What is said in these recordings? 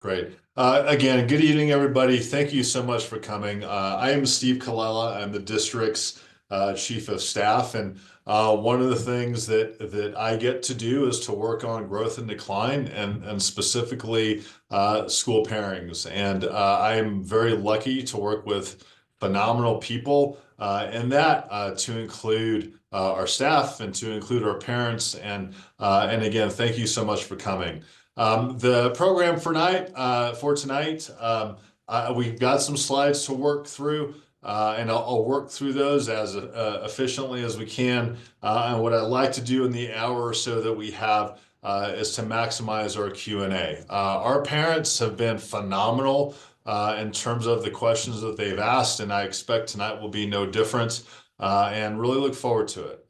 Great. Again, good evening, everybody. Thank you so much for coming. I am Steve Colella. I'm the district's chief of staff, and one of the things that I get to do is to work on growth and decline, and specifically school pairings. And I am very lucky to work with phenomenal people, and that to include our staff and to include our parents. And again, thank you so much for coming. The program for tonight, we've got some slides to work through, and I'll work through those as efficiently as we can. And what I'd like to do in the hour or so that we have is to maximize our Q&A. Our parents have been phenomenal in terms of the questions that they've asked, and I expect tonight will be no different. And really look forward to it.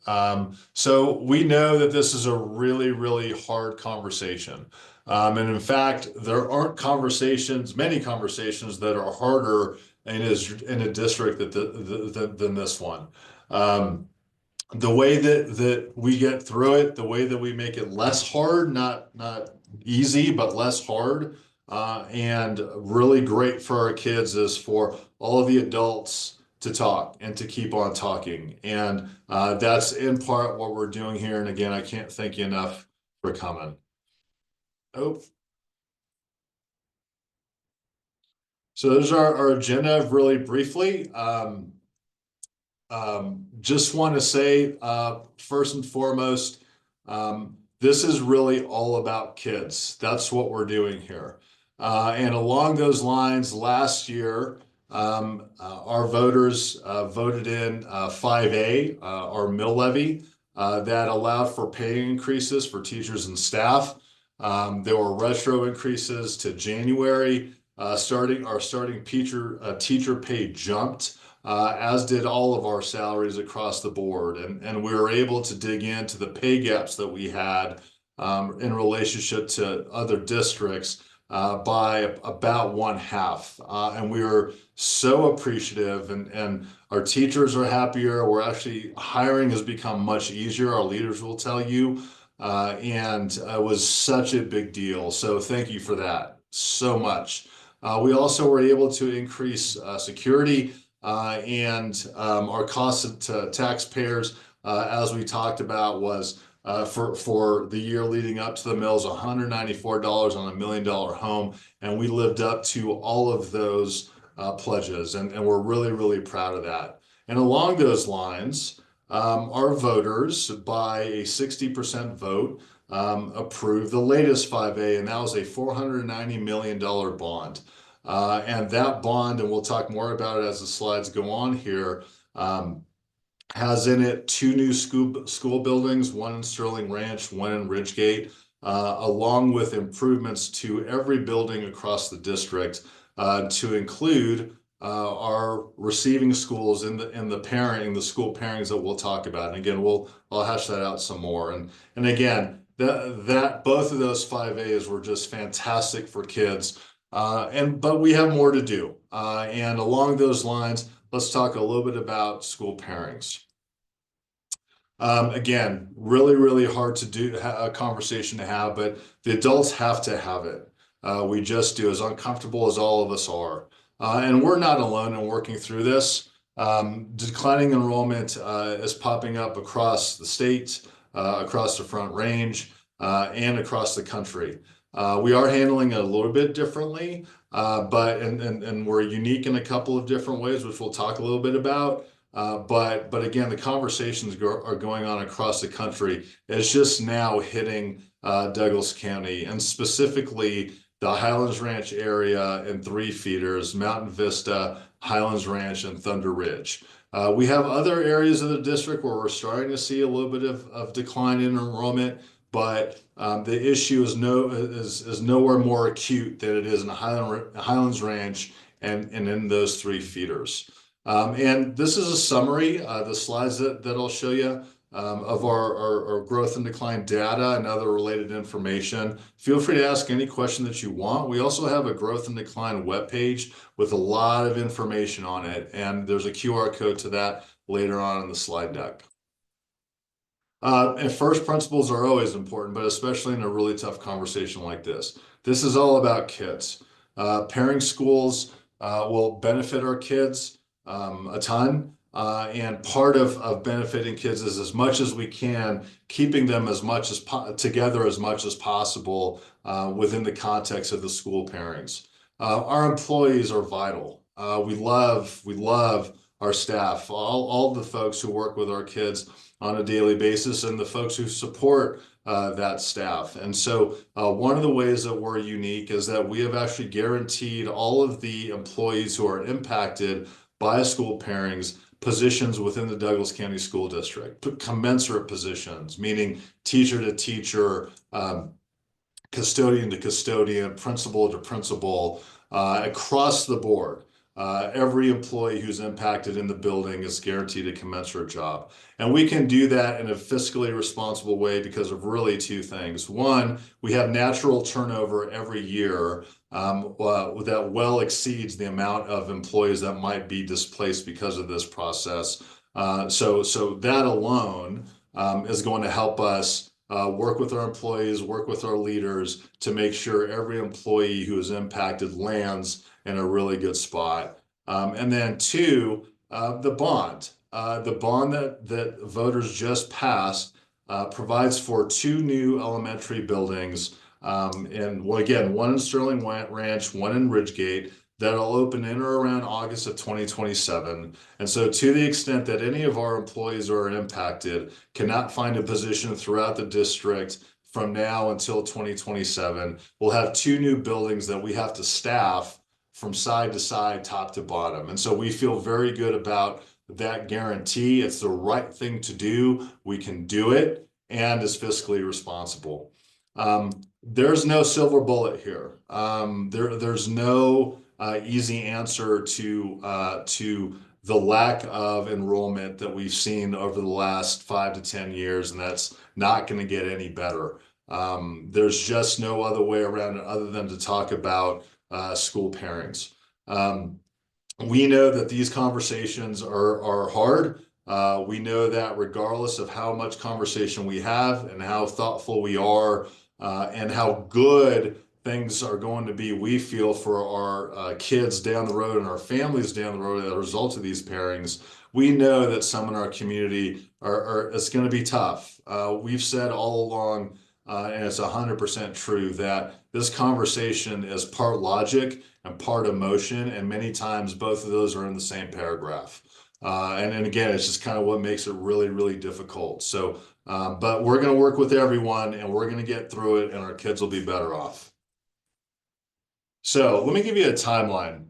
So we know that this is a really, really hard conversation. And in fact, there aren't many conversations that are harder in a district than this one. The way that we get through it, the way that we make it less hard, not easy, but less hard, and really great for our kids is for all of the adults to talk and to keep on talking. And that's in part what we're doing here. And again, I can't thank you enough for coming. Oh, so there's our agenda really briefly. Just want to say, first and foremost, this is really all about kids. That's what we're doing here. And along those lines, last year, our voters voted in 5A, our mill levy, that allowed for pay increases for teachers and staff. There were retro increases to January. Our starting teacher pay jumped, as did all of our salaries across the board. And we were able to dig into the pay gaps that we had in relationship to other districts by about 1/2. And we were so appreciative, and our teachers are happier. We're actually, hiring has become much easier. Our leaders will tell you. And it was such a big deal. So thank you for that so much. We also were able to increase security and our cost to taxpayers, as we talked about, was for the year leading up to the mills, $194 on $1 million home, and we lived up to all of those pledges, and we're really, really proud of that. And along those lines, our voters, by a 60% vote, approved the latest 5A, and that was a $490 million bond. And that bond, and we'll talk more about it as the slides go on here, has in it 2 new school buildings, one in Sterling Ranch, one in Ridgegate, along with improvements to every building across the district, to include our receiving schools in the school pairings that we'll talk about. And again, I'll hash that out some more. And again, that both of those 5As were just fantastic for kids. But we have more to do. And along those lines, let's talk a little bit about school pairings. Again, really, really hard to do a conversation to have, but the adults have to have it. We just do, as uncomfortable as all of us are. And we're not alone in working through this. Declining enrollment is popping up across the state, across the Front Range, and across the country. We are handling it a little bit differently, but we're unique in a couple of different ways, which we'll talk a little bit about. But again, the conversations are going on across the country. It's just now hitting Douglas County, and specifically the Highlands Ranch area and 3 feeders, Mountain Vista, Highlands Ranch, and Thunder Ridge. We have other areas of the district where we're starting to see a little bit of decline in enrollment, but the issue is nowhere more acute than it is in the Highlands Ranch and in those 3 feeders. And this is a summary, the slides that I'll show you, of our growth and decline data and other related information. Feel free to ask any question that you want. We also have a growth and decline webpage with a lot of information on it, and there's a QR code to that later on in the slide deck. And first principles are always important, but especially in a really tough conversation like this. This is all about kids. Pairing schools will benefit our kids a ton. And part of benefiting kids is as much as we can, keeping them as much as together as much as possible within the context of the school pairings. Our employees are vital. We love our staff, all the folks who work with our kids on a daily basis and the folks who support that staff. And so one of the ways that we're unique is that we have actually guaranteed all of the employees who are impacted by school pairings positions within the Douglas County School District, commensurate positions, meaning teacher to teacher, custodian to custodian, principal to principal, across the board. Every employee who's impacted in the building is guaranteed a commensurate job. And we can do that in a fiscally responsible way because of really two things. One, we have natural turnover every year that well exceeds the amount of employees that might be displaced because of this process. So that alone is going to help us work with our employees, work with our leaders to make sure every employee who is impacted lands in a really good spot. And then two, the bond. The bond that voters just passed provides for two new elementary buildings. And well, again, one in Sterling Ranch, one in Ridgegate, that'll open in or around August of 2027. And so to the extent that any of our employees are impacted, cannot find a position throughout the district from now until 2027, we'll have two new buildings that we have to staff from side to side, top to bottom. And so we feel very good about that guarantee. It's the right thing to do. We can do it and is fiscally responsible. There's no silver bullet here. There's no easy answer to the lack of enrollment that we've seen over the last 5 to 10 years, and that's not going to get any better. There's just no other way around it other than to talk about school pairings. We know that these conversations are hard. We know that regardless of how much conversation we have and how thoughtful we are and how good things are going to be, we feel, for our kids down the road and our families down the road as a result of these pairings, we know that some in our community it's going to be tough. We've said all along, and it's 100% true, that this conversation is part logic and part emotion, and many times both of those are in the same paragraph. And again, it's just kind of what makes it really, really difficult. So, but we're going to work with everyone, and we're going to get through it, and our kids will be better off. So let me give you a timeline.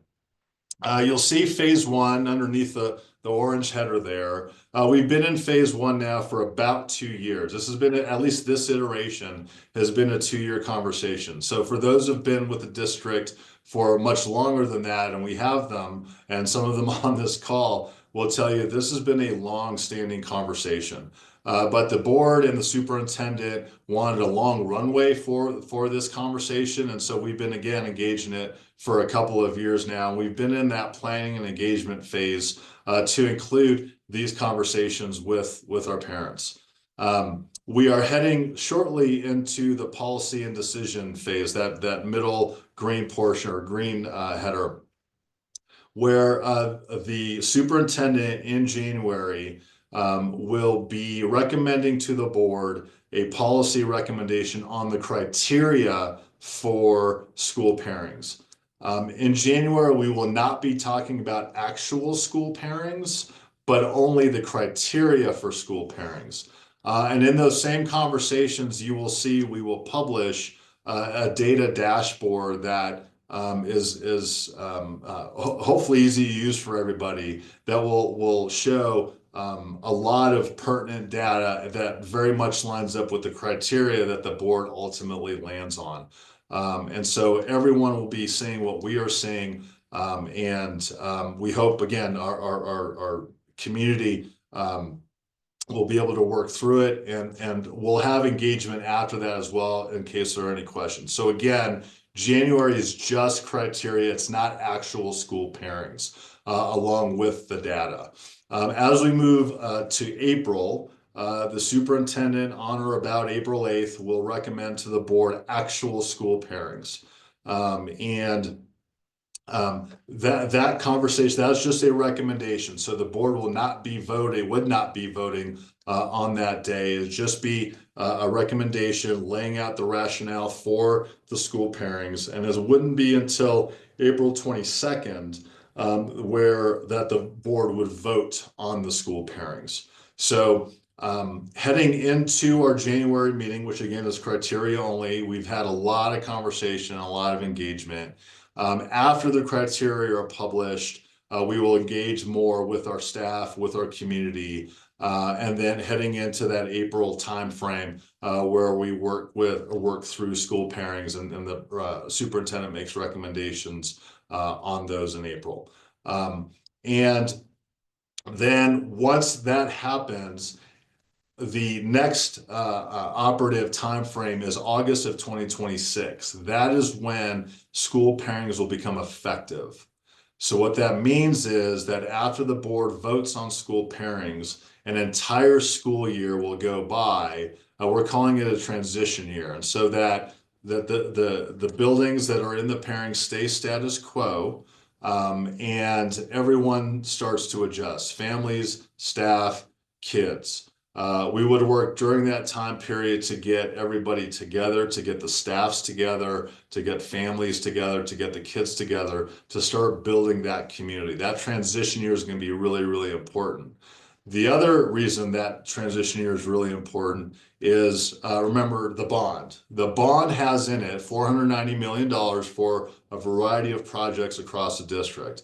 You'll see phase one underneath the orange header there. We've been in phase one now for about 2 years. This has been, at least this iteration, has been a 2-year conversation. So for those who've been with the district for much longer than that, and we have them, and some of them on this call, will tell you this has been a long-standing conversation. But the board and the superintendent wanted a long runway for this conversation, and so we've been again engaged in it for a couple of years now. We've been in that planning and engagement phase to include these conversations with our parents. We are heading shortly into the policy and decision phase, that middle green portion or green header, where the superintendent in January will be recommending to the board a policy recommendation on the criteria for school pairings. In January, we will not be talking about actual school pairings, but only the criteria for school pairings. And in those same conversations, you will see we will publish a data dashboard that is hopefully easy to use for everybody, that will show a lot of pertinent data that very much lines up with the criteria that the board ultimately lands on. And so everyone will be seeing what we are seeing, and we hope, again, our community will be able to work through it, and we'll have engagement after that as well in case there are any questions. So again, January is just criteria. It's not actual school pairings along with the data. As we move to April, the superintendent on or about April 8th will recommend to the board actual school pairings. That conversation, that's just a recommendation. So the board will not be voting, would not be voting on that day. It'd just be a recommendation laying out the rationale for the school pairings. And it wouldn't be until April 22nd where that the board would vote on the school pairings. So heading into our January meeting, which again is criteria only, we've had a lot of conversation, a lot of engagement. After the criteria are published, we will engage more with our staff, with our community, and then heading into that April timeframe where we work through school pairings, and the superintendent makes recommendations on those in April. And then once that happens, the next operative time frame is August of 2026. That is when school pairings will become effective. So what that means is that after the board votes on school pairings, an entire school year will go by. We're calling it a transition year, and so that the buildings that are in the pairing stay status quo, and everyone starts to adjust: families, staff, kids. We would work during that time period to get everybody together, to get the staffs together, to get families together, to get the kids together, to start building that community. That transition year is going to be really, really important. The other reason that transition year is really important is, remember the bond. The bond has in it $490 million for a variety of projects across the district.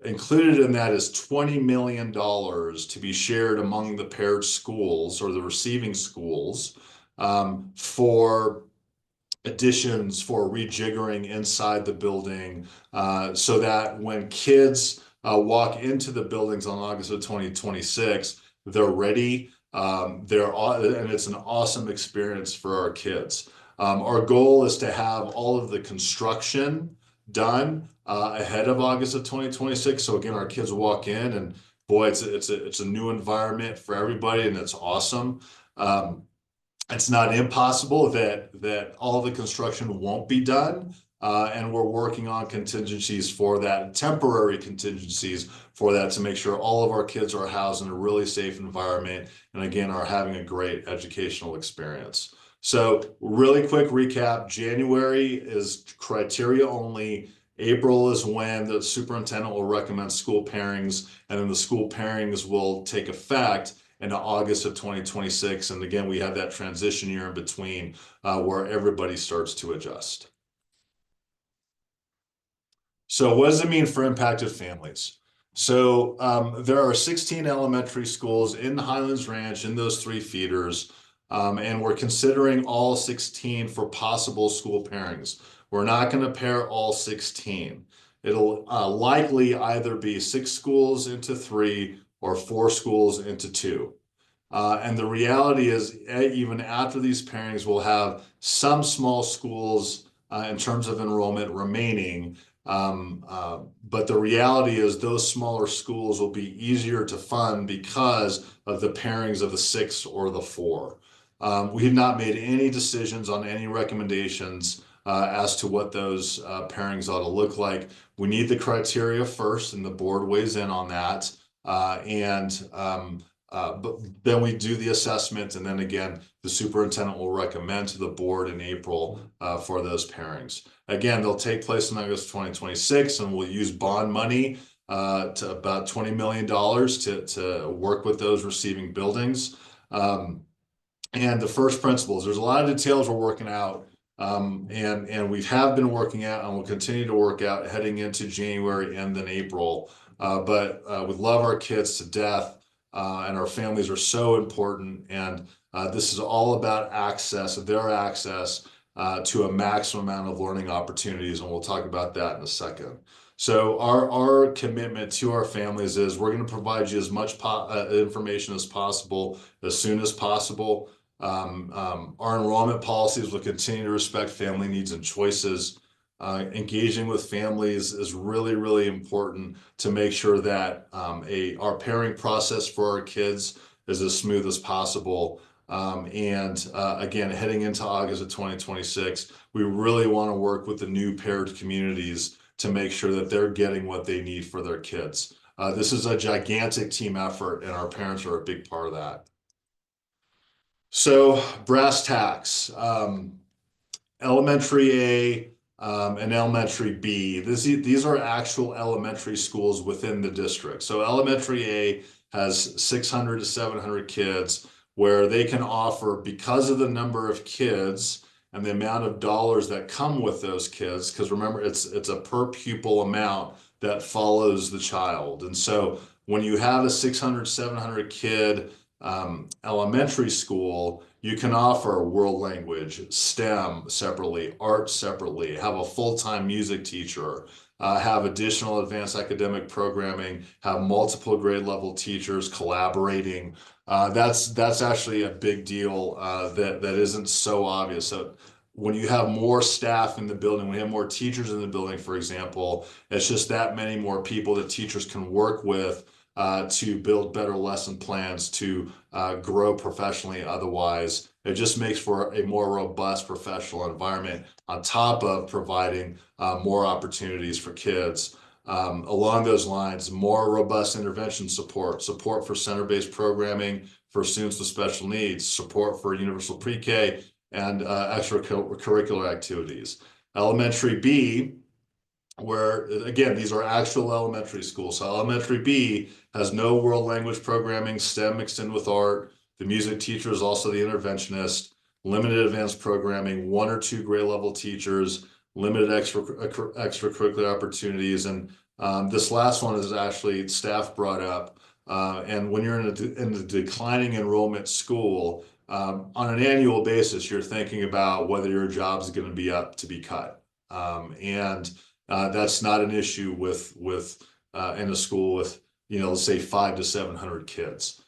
Included in that is $20 million to be shared among the paired schools or the receiving schools for additions, for rejiggering inside the building, so that when kids walk into the buildings on August of 2026, they're ready. And it's an awesome experience for our kids. Our goal is to have all of the construction done ahead of August of 2026. So again, our kids walk in and boy, it's a new environment for everybody, and it's awesome. It's not impossible that all the construction won't be done, and we're working on contingencies for that, temporary contingencies for that, to make sure all of our kids are housed in a really safe environment, and again, are having a great educational experience. So really quick recap: January is criteria only. April is when the superintendent will recommend school pairings, and then the school pairings will take effect into August of 2026. And again, we have that transition year in between where everybody starts to adjust. So what does it mean for impacted families? So there are 16 elementary schools in Highlands Ranch, in those 3 feeders, and we're considering all 16 for possible school pairings. We're not going to pair all 16. It'll likely either be 6 schools into 3 or 4 schools into 2. And the reality is, even after these pairings, we'll have some small schools in terms of enrollment remaining. But the reality is those smaller schools will be easier to fund because of the pairings of the 6 or the 4. We have not made any decisions on any recommendations as to what those pairings ought to look like. We need the criteria first, and the board weighs in on that. But then we do the assessment, and then again, the superintendent will recommend to the board in April for those pairings. Again, they'll take place in August 2026, and we'll use bond money to about $20 million to work with those receiving buildings. And the first principles, there's a lot of details we're working out, and we have been working out, and we'll continue to work out heading into January and then April. But we love our kids to death. And our families are so important, and this is all about access, their access to a maximum amount of learning opportunities, and we'll talk about that in a second. So our commitment to our families is we're going to provide you as much information as possible, as soon as possible. Our enrollment policies will continue to respect family needs and choices. Engaging with families is really, really important to make sure that our pairing process for our kids is as smooth as possible. Again, heading into August of 2026, we really want to work with the new paired communities to make sure that they're getting what they need for their kids. This is a gigantic team effort, and our parents are a big part of that. So, brass tacks, elementary A and elementary B. These are actual elementary schools within the district. So, elementary A has 600 to 700 kids, where they can offer, because of the number of kids and the amount of dollars that come with those kids, because remember, it's a per pupil amount that follows the child. And so when you have a 600, 700 kid elementary school, you can offer world language, STEM separately, art separately, have a full-time music teacher, have additional advanced academic programming, have multiple grade level teachers collaborating. That's actually a big deal that isn't so obvious. So when you have more staff in the building, when you have more teachers in the building, for example, it's just that many more people that teachers can work with to build better lesson plans, to grow professionally. Otherwise, it just makes for a more robust professional environment, on top of providing more opportunities for kids. Along those lines, more robust intervention support for center-based programming for students with special needs, support for universal pre-K and extracurricular activities. Elementary B, where again, these are actual elementary schools. So elementary B has no world language programming, STEM mixed in with art. The music teacher is also the interventionist, limited advanced programming, 1 or 2 grade level teachers, limited extracurricular opportunities. And this last one is actually staff brought up. And when you're in a declining enrollment school, on an annual basis, you're thinking about whether your job is going to be up to be cut. That's not an issue with in a school with, let's say 500 to 700 kids.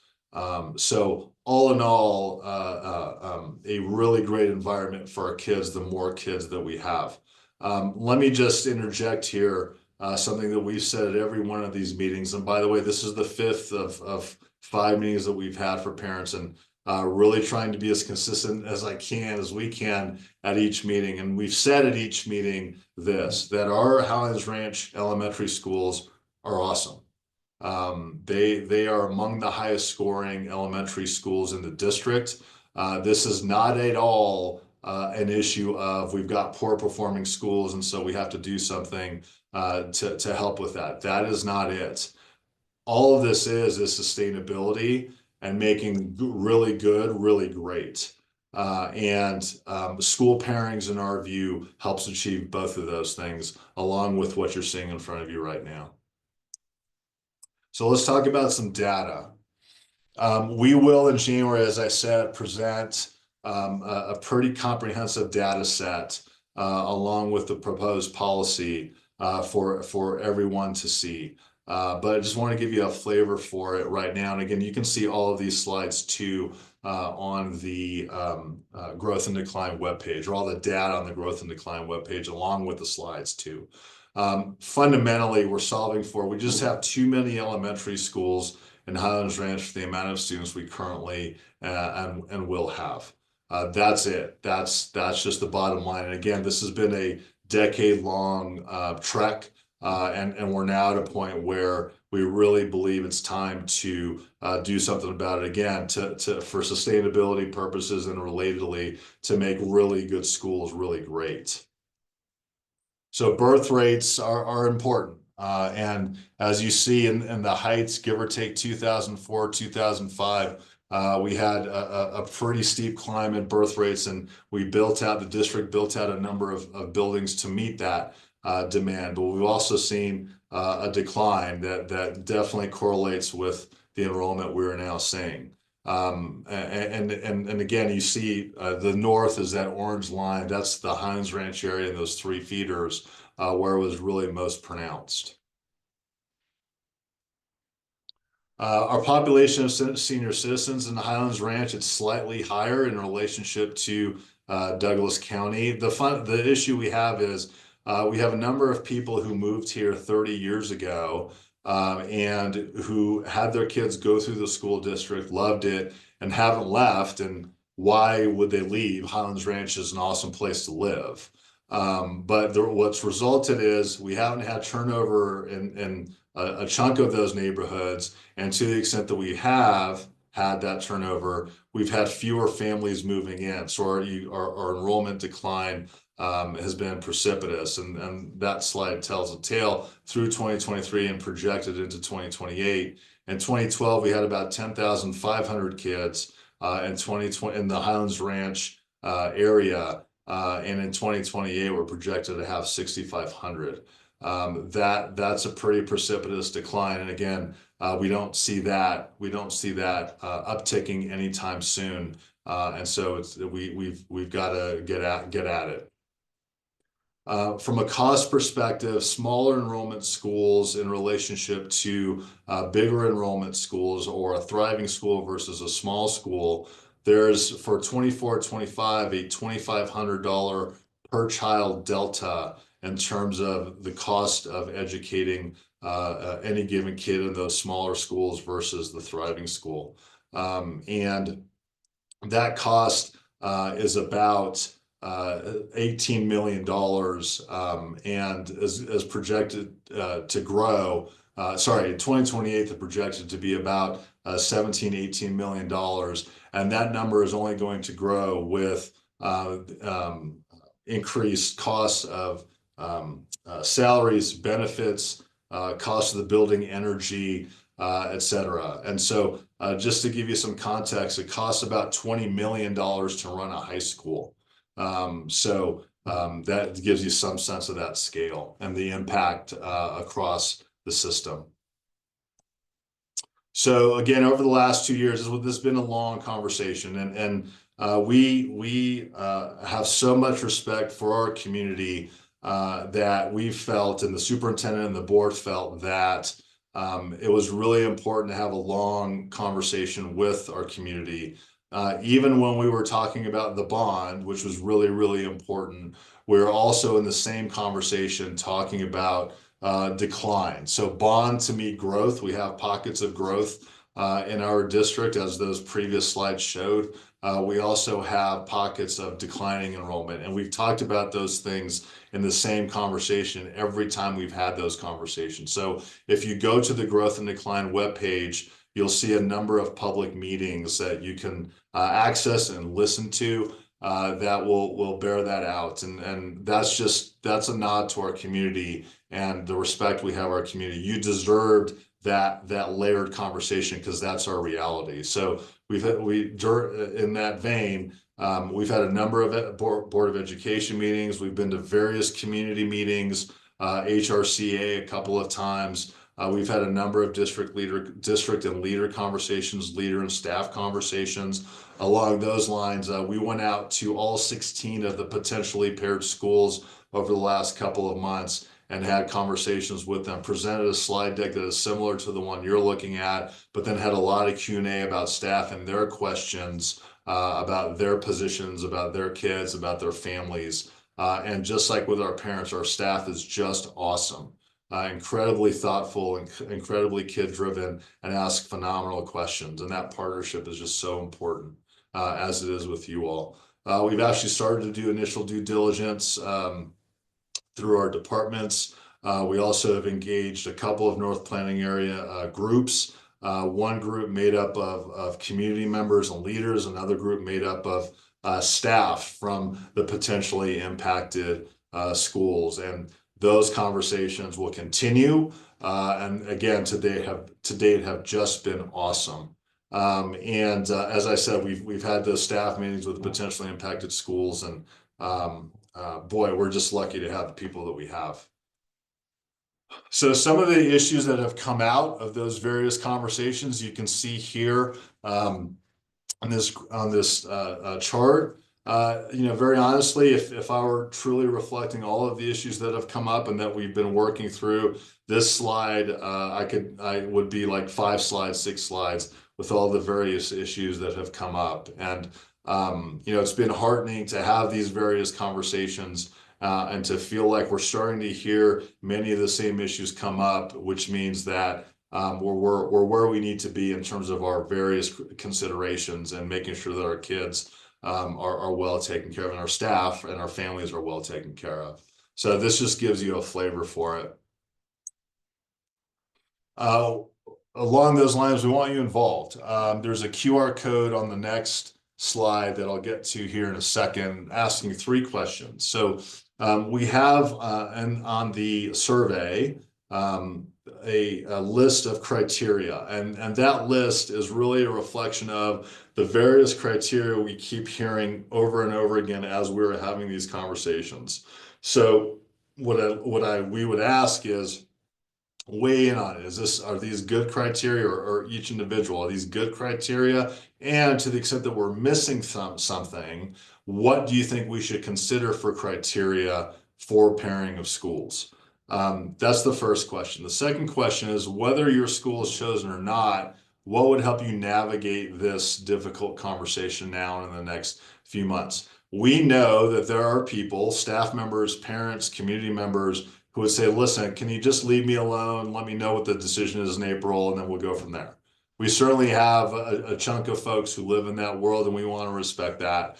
So all in all, a really great environment for our kids, the more kids that we have. Let me just interject here something that we've said at every one of these meetings. And by the way, this is the 5th of 5 meetings that we've had for parents, and really trying to be as consistent as we can at each meeting. And we've said at each meeting that our Highlands Ranch elementary schools are awesome. They are among the highest scoring elementary schools in the district. This is not at all an issue of we've got poor performing schools and so we have to do something to help with that. That is not it. All of this is sustainability and making really good, really great. School pairings, in our view, helps achieve both of those things, along with what you're seeing in front of you right now. So let's talk about some data. We will, in January, as I said, present a pretty comprehensive data set along with the proposed policy for everyone to see. But I just want to give you a flavor for it right now. And again, you can see all of these slides too on the Growth and Decline webpage, or all the data on the Growth and Decline webpage, along with the slides too. Fundamentally, we just have too many elementary schools in Highlands Ranch for the amount of students we currently and will have. That's it. That's just the bottom line. And again, this has been a decade-long trek. And we're now at a point where we really believe it's time to do something about it again, for sustainability purposes, and relatedly to make really good schools really great. So birth rates are important. And as you see in the Heights, give or take 2004, 2005, we had a pretty steep climb in birth rates, and the district built out a number of buildings to meet that demand. But we've also seen a decline that definitely correlates with the enrollment we're now seeing. And again, you see the north is that orange line. That's the Highlands Ranch area, and those 3 feeders where it was really most pronounced. Our population of senior citizens in the Highlands Ranch, it's slightly higher in relationship to Douglas County. The issue we have is we have a number of people who moved here 30 years ago and who had their kids go through the school district, loved it, and haven't left. And why would they leave? Highlands Ranch is an awesome place to live. But what's resulted is we haven't had turnover in a chunk of those neighborhoods. And to the extent that we have had that turnover, we've had fewer families moving in. So our enrollment decline has been precipitous. And that slide tells a tale through 2023 and projected into 2028. In 2012, we had about 10,500 kids in 2020 in the Highlands Ranch area. And in 2028, we're projected to have 6,500. That's a pretty precipitous decline. And again, we don't see that upticking anytime soon. And so we've got to get at it. From a cost perspective, smaller enrollment schools in relationship to bigger enrollment schools, or a thriving school versus a small school, there's for 24-25 a $2,500 per child delta in terms of the cost of educating any given kid in those smaller schools versus the thriving school. And that cost is about $18 million, and is projected to grow. In 2028, the projected to be about $17-18 million, and that number is only going to grow with increased costs of salaries, benefits, cost of the building, energy, et cetera. And so just to give you some context, it costs about $20 million to run a high school. That gives you some sense of that scale and the impact across the system. So again, over the last 2 years, this has been a long conversation, and we have so much respect for our community that we felt, and the superintendent and the board felt, that it was really important to have a long conversation with our community. Even when we were talking about the bond, which was really, really important, we were also in the same conversation talking about decline. So bond to meet growth. We have pockets of growth in our district, as those previous slides showed. We also have pockets of declining enrollment, and we've talked about those things in the same conversation every time we've had those conversations. So if you go to the Growth and Decline webpage, you'll see a number of public meetings that you can access and listen to that will bear that out. And that's a nod to our community and the respect we have our community. You deserved that layered conversation, because that's our reality. So in that vein, we've had a number of Board of Education meetings. We've been to various community meetings, HRCA a couple of times. We've had a number of district and leader conversations, leader and staff conversations. Along those lines, we went out to all 16 of the potentially paired schools over the last couple of months and had conversations with them, presented a slide deck that is similar to the one you're looking at, but then had a lot of Q&A about staff and their questions about their positions, about their kids, about their families. And just like with our parents, our staff is just awesome. Incredibly thoughtful and incredibly kid-driven, and ask phenomenal questions. And that partnership is just so important, as it is with you all. We've actually started to do initial due diligence through our departments. We also have engaged a couple of North Planning area groups. One group made up of community members and leaders, another group made up of staff from the potentially impacted schools. And those conversations will continue, and again, to date have just been awesome. As I said, we've had those staff meetings with potentially impacted schools, and boy, we're just lucky to have the people that we have. So some of the issues that have come out of those various conversations, you can see here on this chart. Very honestly, if I were truly reflecting all of the issues that have come up and that we've been working through, this slide, I would be like 5 slides, 6 slides with all the various issues that have come up. And it's been heartening to have these various conversations and to feel like we're starting to hear many of the same issues come up, which means that we're where we need to be in terms of our various considerations and making sure that our kids are well taken care of, and our staff and our families are well taken care of. So this just gives you a flavor for it. Along those lines, we want you involved. There's a QR code on the next slide that I'll get to here in a second, asking 3 questions. So we have and on the survey a list of criteria, and that list is really a reflection of the various criteria we keep hearing over and over again as we're having these conversations. So we would ask is, weigh in on it. Are these good criteria, or each individual, are these good criteria? And to the extent that we're missing something, what do you think we should consider for criteria for pairing of schools? That's the first question. The second question is, whether your school is chosen or not, what would help you navigate this difficult conversation now and in the next few months? We know that there are people, staff members, parents, community members, who would say, listen, can you just leave me alone? Let me know what the decision is in April, and then we'll go from there. We certainly have a chunk of folks who live in that world, and we want to respect that.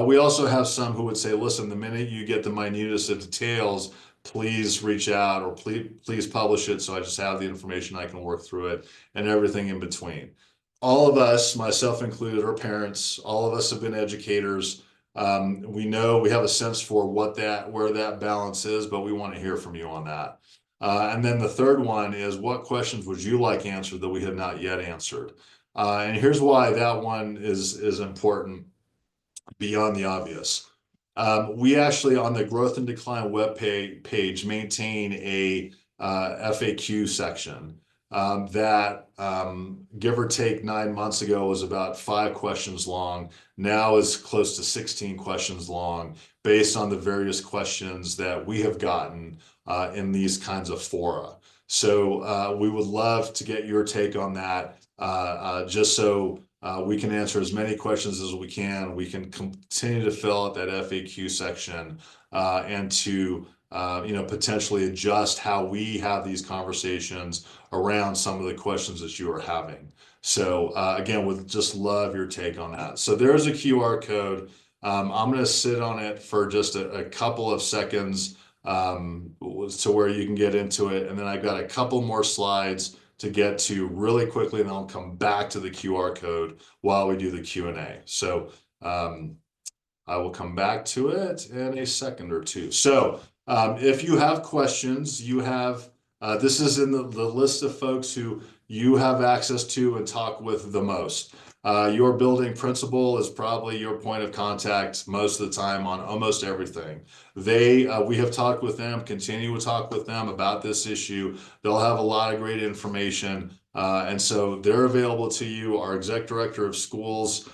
We also have some who would say, listen, the minute you get the minutest of details, please reach out, or please publish it so I just have the information, I can work through it, and everything in between. All of us, myself included, are parents. All of us have been educators. We know, we have a sense for where that balance is, but we want to hear from you on that. And then the third one is, what questions would you like answered that we have not yet answered? And here's why that one is important beyond the obvious. We actually, on the Growth and Decline web page, maintain a FAQ section that, give or take, 9 months ago was about 5 questions long. Now is close to 16 questions long, based on the various questions that we have gotten in these kinds of fora. So we would love to get your take on that, just so we can answer as many questions as we can. We can continue to fill out that FAQ section and to potentially adjust how we have these conversations around some of the questions that you are having. So again, would just love your take on that. So there's a QR code. I'm going to sit on it for just a couple of seconds to where you can get into it. And then I've got a couple more slides to get to really quickly, and then I'll come back to the QR code while we do the Q&A. So I will come back to it in a second or two. So if you have questions, you have, this is in the list of folks who you have access to and talk with the most. Your building principal is probably your point of contact most of the time on almost everything. We have talked with them, continue to talk with them about this issue. They'll have a lot of great information. And so they're available to you. Our exec director of schools,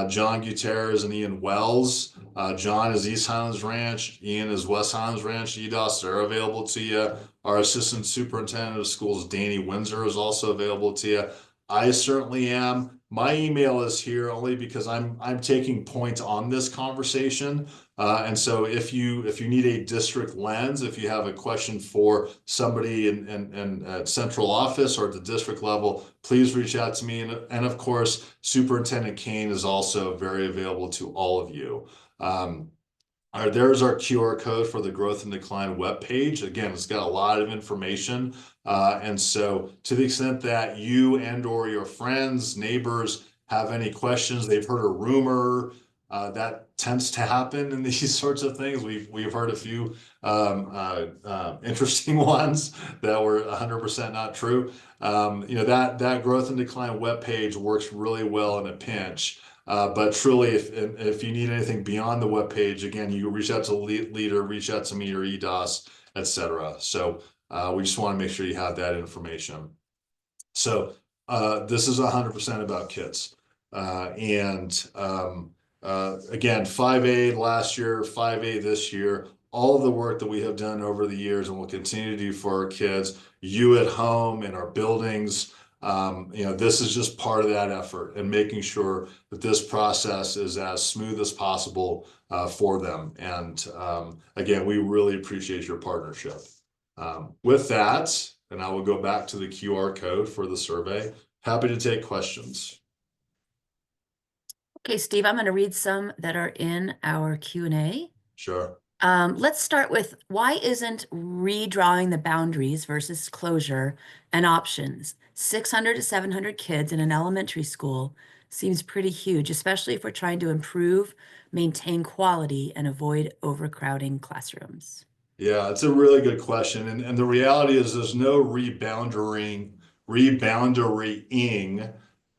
John Gutierrez and Ian Wells. John is East Highlands Ranch. Ian is West Highlands Ranch, EDOS. They're available to you. Our assistant superintendent of schools, Danny Windsor, is also available to you. I certainly am. My email is here only because I'm taking point on this conversation. And so if you need a district lens, if you have a question for somebody in at central office or at the district level, please reach out to me. And of course, Superintendent Kane is also very available to all of you. There's our QR code for the Growth and Decline webpage. Again, it's got a lot of information. And so to the extent that you and or your friends, neighbors have any questions, they've heard a rumor, that tends to happen in these sorts of things. We've heard a few interesting ones that were 100% not true. That Growth and Decline webpage works really well in a pinch. But truly, if you need anything beyond the webpage, again, you reach out to leader, reach out to me or EDOS, etc. So we just want to make sure you have that information. So this is 100% about kids. Again, 5A last year, 5A this year, all of the work that we have done over the years and will continue to do for our kids, you at home, in our buildings, This is just part of that effort and making sure that this process is as smooth as possible for them. And again, we really appreciate your partnership. With that, and I will go back to the QR code for the survey. Happy to take questions. Okay, Steve, I'm going to read some that are in our Q&A. Sure. Let's start with, why isn't redrawing the boundaries versus closure an option? 600 to 700 kids in an elementary school seems pretty huge, especially if we're trying to improve, maintain quality, and avoid overcrowding classrooms. Yeah, it's a really good question. And the reality is there's no reboundarying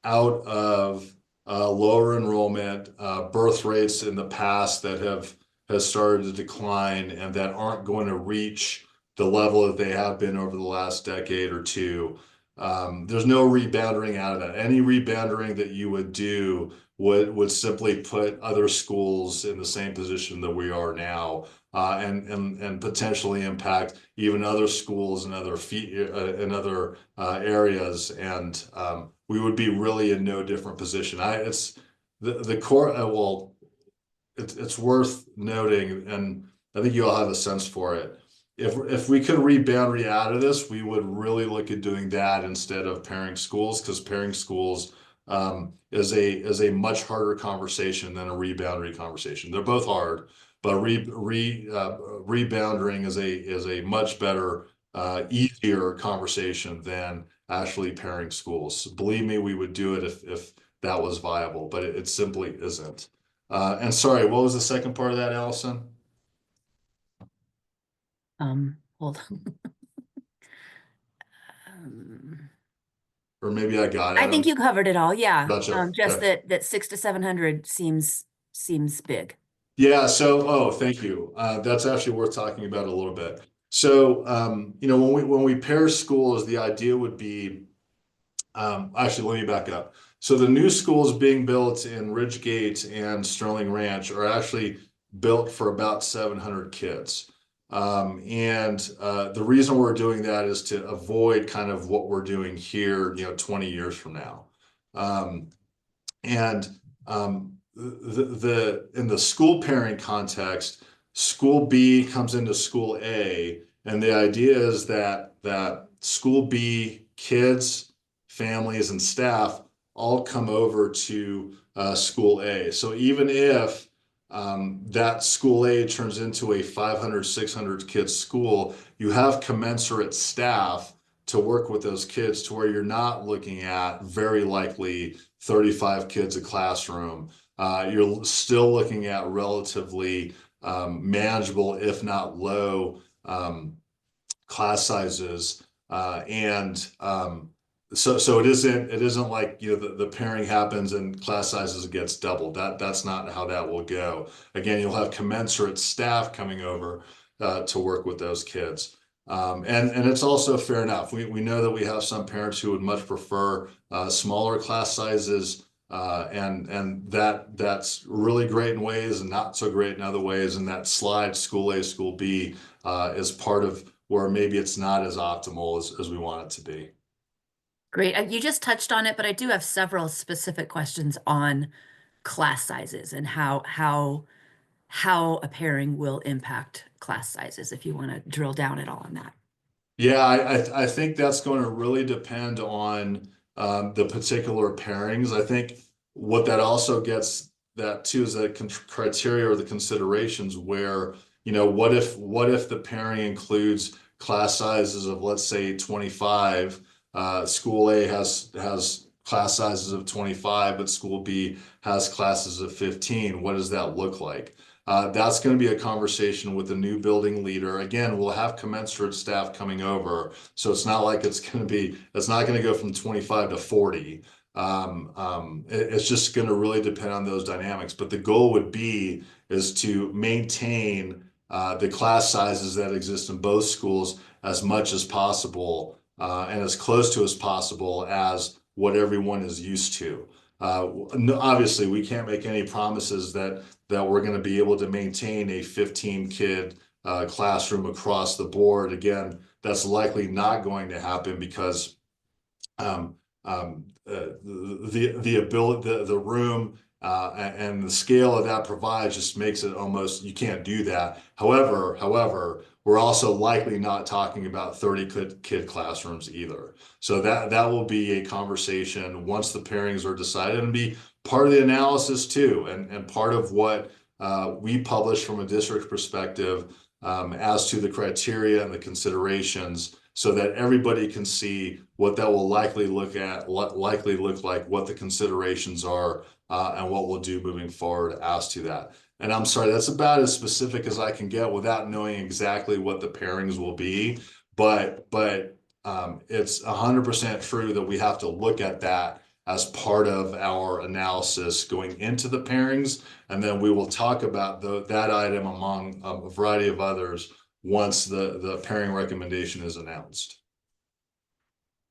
out of lower enrollment, birth rates in the past that has started to decline and that aren't going to reach the level that they have been over the last decade or two. There's no rebounding out of that. Any rebounding that you would do would simply put other schools in the same position that we are now, and potentially impact even other schools and other areas, and we would be really in no different position. It's the core. Well, it's worth noting, and I think you all have a sense for it. If we could reboundary out of this, we would really look at doing that instead of pairing schools, because pairing schools is a much harder conversation than a reboundary conversation. They're both hard, but reboundering is a much better, easier conversation than actually pairing schools. Believe me, we would do it if that was viable, but it simply isn't. And sorry, what was the second part of that, Allison? Hold on. Or maybe I got it. I think you covered it all. Yeah. Gotcha. Just Okay. that 600 to 700 seems big. Yeah, thank you. That's actually worth talking about a little bit. So, when we pair schools, the idea would be, actually, let me back up. So the new schools being built in Ridgegate and Sterling Ranch are actually built for about 700 kids. And the reason we're doing that is to avoid kind of what we're doing here, 20 years from now. And in the school pairing context, school B comes into school A, and the idea is that school B kids, families, and staff all come over to school A. So even if that school A turns into a 500, 600 kids school, you have commensurate staff to work with those kids to where you're not looking at very likely 35 kids a classroom. You're still looking at relatively manageable, if not low, class sizes, and so it isn't like the pairing happens and class sizes gets doubled. That's not how that will go. Again, you'll have commensurate staff coming over to work with those kids. And it's also fair enough. We know that we have some parents who would much prefer smaller class sizes, and that's really great in ways and not so great in other ways. And that slide school A, school B is part of where maybe it's not as optimal as we want it to be. Great. You just touched on it, but I do have several specific questions on class sizes and how a pairing will impact class sizes, if you want to drill down at all on that. Yeah, I think that's going to really depend on the particular pairings. I think what that also gets that too is that criteria or the considerations where, what if the pairing includes class sizes of, let's say, 25. School A has class sizes of 25, but school B has classes of 15. What does that look like? That's going to be a conversation with the new building leader. Again, we'll have commensurate staff coming over, so it's not like it's not going to go from 25 to 40. It's just going to really depend on those dynamics. But the goal would be is to maintain the class sizes that exist in both schools as much as possible, and as close to as possible as what everyone is used to. Obviously, we can't make any promises that we're going to be able to maintain a 15 kid classroom across the board. Again, that's likely not going to happen because the ability, the room, and the scale of that provides just makes it almost, you can't do that. However, we're also likely not talking about 30 kid classrooms either. So that will be a conversation once the pairings are decided, and be part of the analysis too, and part of what we publish from a district perspective, as to the criteria and the considerations, so that everybody can see what that will likely look like, what the considerations are, and what we'll do moving forward as to that. And I'm sorry, that's about as specific as I can get without knowing exactly what the pairings will be. But it's 100% true that we have to look at that as part of our analysis going into the pairings, and then we will talk about that item among a variety of others once the pairing recommendation is announced.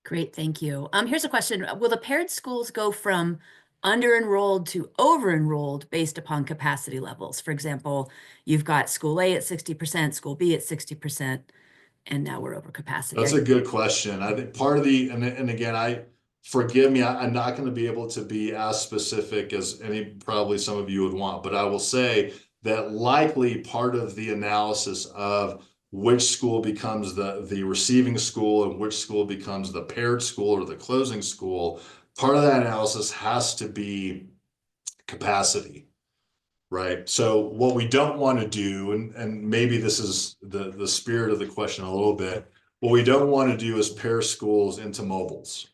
Great, thank you. Here's a question. Will the paired schools go from under-enrolled to over-enrolled based upon capacity levels? For example, you've got school A at 60%, school B at 60%, and now we're over capacity. That's a good question. I think part of and again, forgive me, I'm not going to be able to be as specific as probably some of you would want, but I will say that likely part of the analysis of which school becomes the receiving school and which school becomes the paired school or the closing school, part of that analysis has to be capacity. Right. So what we don't want to do, and maybe this is the spirit of the question a little bit, what we don't want to do is pair schools into mobiles.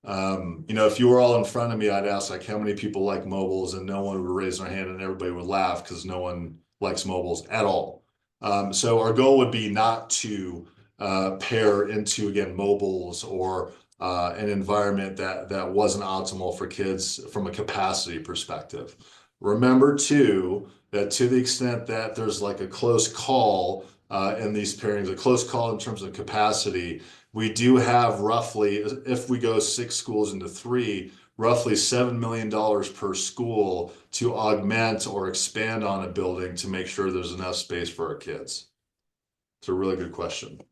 If you were all in front of me, I'd ask like how many people like mobiles, and no one would raise their hand and everybody would laugh because no one likes mobiles at all. So our goal would be not to pair into, again, mobiles or an environment that wasn't optimal for kids from a capacity perspective. Remember too, that to the extent that there's like a close call in these pairings, a close call in terms of capacity, we do have roughly, if we go 6 schools into 3, roughly $7 million per school to augment or expand on a building to make sure there's enough space for our kids. It's a really good question.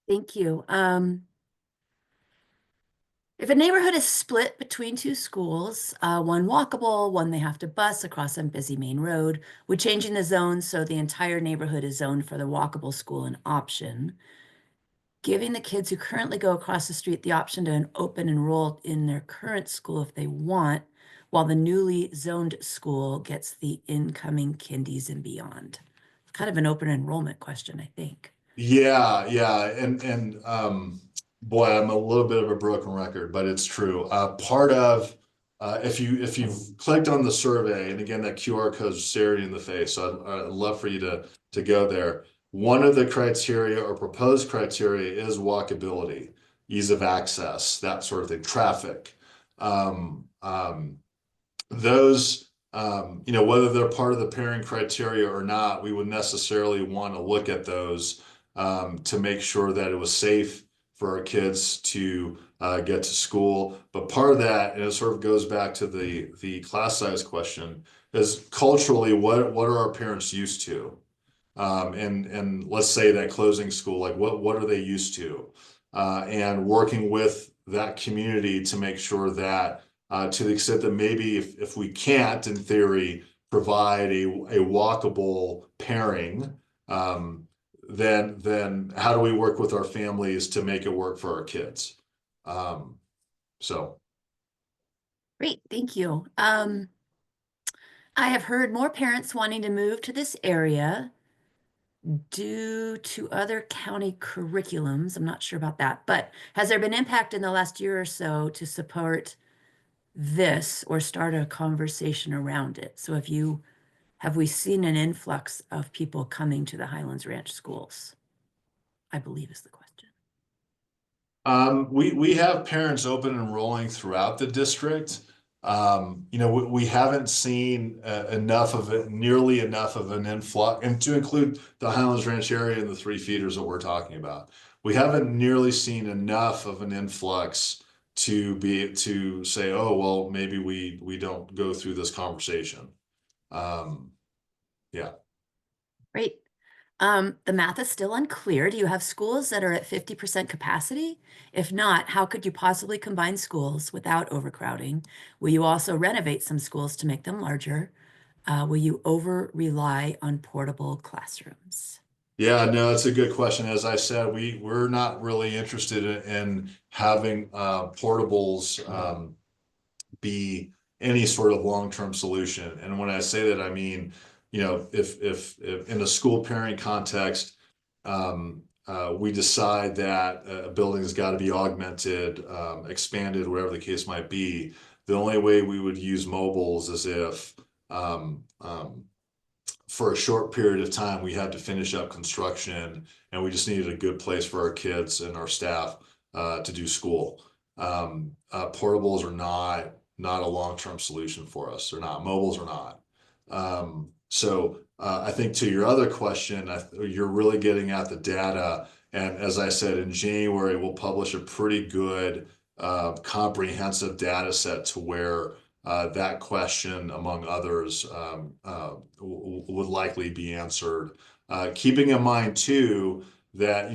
Thank you. If a neighborhood is split between 2 schools, one walkable, one they have to bus across some busy main road, would changing the zone so the entire neighborhood is zoned for the walkable school an option, giving the kids who currently go across the street the option to open enroll in their current school if they want, while the newly zoned school gets the incoming kindies and beyond. It's kind of an open enrollment question, I think. Yeah, and boy, I'm a little bit of a broken record, but it's true. Part of if you've clicked on the survey, and again that QR code is staring in the face, so I'd love for you to go there. One of the criteria or proposed criteria is walkability, ease of access, that sort of thing, traffic. Those whether they're part of the pairing criteria or not, we would necessarily want to look at those to make sure that it was safe for our kids to get to school. But part of that, and it sort of goes back to the class size question, is culturally what are our parents used to? And let's say that closing school, like what are they used to? And working with that community to make sure that to the extent that maybe if we can't, in theory, provide a walkable pairing, then how do we work with our families to make it work for our kids? So. Great, thank you. I have heard more parents wanting to move to this area due to other county curriculums. I'm not sure about that, but has there been impact in the last year or so to support this or start a conversation around it? So have we seen an influx of people coming to the Highlands Ranch schools? I believe is the question. We have parents open enrolling throughout the district. We haven't seen nearly enough of an influx, and to include the Highlands Ranch area and the 3 feeders that we're talking about. We haven't nearly seen enough of an influx to say, oh, well, maybe we don't go through this conversation. Yeah. Great. The math is still unclear. Do you have schools that are at 50% capacity? If not, how could you possibly combine schools without overcrowding? Will you also renovate some schools to make them larger? Will you over rely on portable classrooms? Yeah, no, it's a good question. As I said, we're not really interested in having portables be any sort of long-term solution. And when I say that, I mean, if in a school pairing context, we decide that a building's got to be augmented, expanded, whatever the case might be, the only way we would use mobiles is if um, um, for a short period of time, we had to finish up construction and we just needed a good place for our kids and our staff to do school. Portables are not a long-term solution for us. They're not. Mobiles are not. I think to your other question, you're really getting at the data. And as I said, in January, we'll publish a pretty good comprehensive data set to where that question, among others, would likely be answered. Keeping in mind too that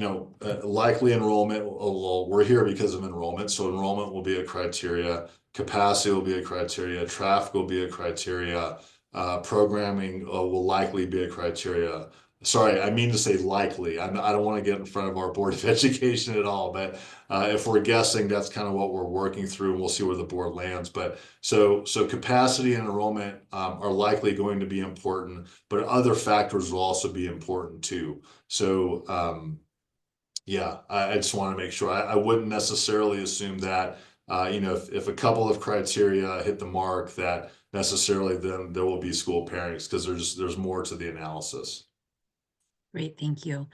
likely enrollment. Well, we're here because of enrollment, so enrollment will be a criteria. Capacity will be a criteria. Traffic will be a criteria. Programming will likely be a criteria. Sorry, I mean to say likely. I don't want to get in front of our Board of Education at all, but if we're guessing, that's kind of what we're working through, and we'll see where the board lands. But so capacity and enrollment are likely going to be important, but other factors will also be important too. So yeah, I just want to make sure. I wouldn't necessarily assume that if a couple of criteria hit the mark, that necessarily then there will be school pairings, because there's more to the analysis. Great, thank you.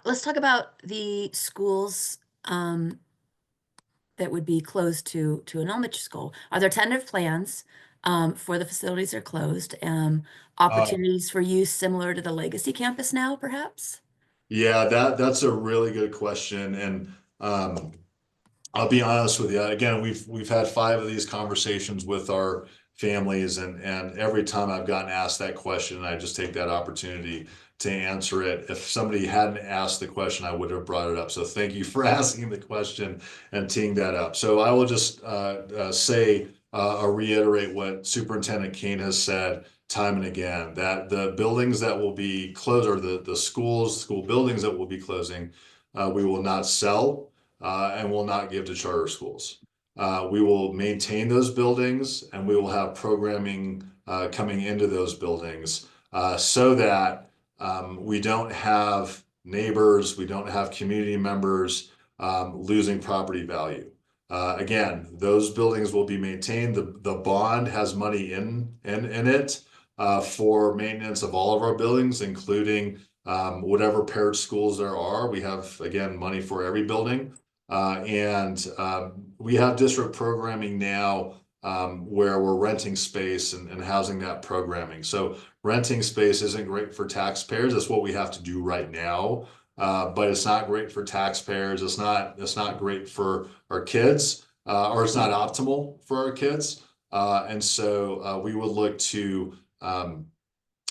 Let's talk about the schools that would be closed to an elementary school. Are there tentative plans for the facilities that are closed? Uh, Opportunities for use similar to the Legacy campus now, perhaps? yeah, that's a really good question, and I'll be honest with you. Again, we've had 5 of these conversations with our families, and every time I've gotten asked that question, I just take that opportunity to answer it. If somebody hadn't asked the question, I would have brought it up. So thank you for asking the question and teeing that up. So I will just say or reiterate what Superintendent Kane has said time and again, that the buildings that will be closed, or the school buildings that will be closing, we will not sell and will not give to charter schools. We will maintain those buildings, and we will have programming coming into those buildings so that we don't have neighbors, we don't have community members losing property value. Again, those buildings will be maintained. The bond has money in it for maintenance of all of our buildings, including whatever paired schools there are. We have, again, money for every building. And we have district programming now where we're renting space and housing that programming. So renting space isn't great for taxpayers. That's what we have to do right now. But it's not great for taxpayers. It's not great for our kids, or it's not optimal for our kids. And so we would look to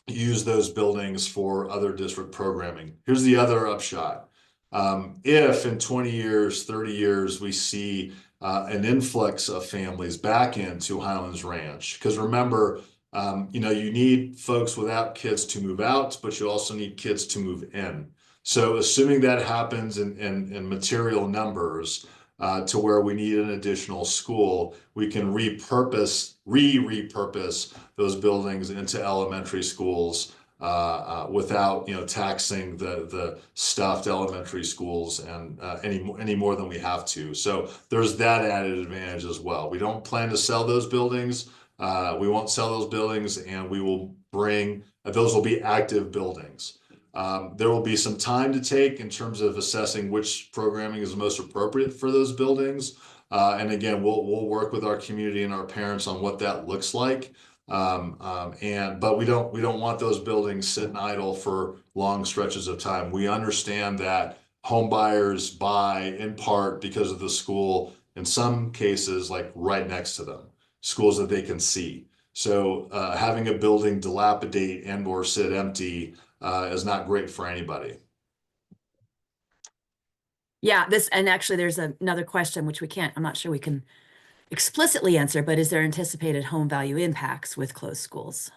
use those buildings for other district programming. Here's the other upshot. If in 20 years, 30 years, we see an influx of families back into Highlands Ranch, because remember, you need folks without kids to move out, but you also need kids to move in. So assuming that happens in material numbers to where we need an additional school, we can repurpose those buildings into elementary schools without taxing the stuffed elementary schools and any more than we have to. So there's that added advantage as well. We don't plan to sell those buildings. We won't sell those buildings, and we will bring those will be active buildings. There will be some time to take in terms of assessing which programming is most appropriate for those buildings. And again, we'll work with our community and our parents on what that looks like. But we don't want those buildings sitting idle for long stretches of time. We understand that home buyers buy in part because of the school, in some cases, like right next to them, schools that they can see. So having a building dilapidate and or sit empty is not great for anybody. Yeah, and actually there's another question which I'm not sure we can explicitly answer, but is there anticipated home value impacts with closed schools?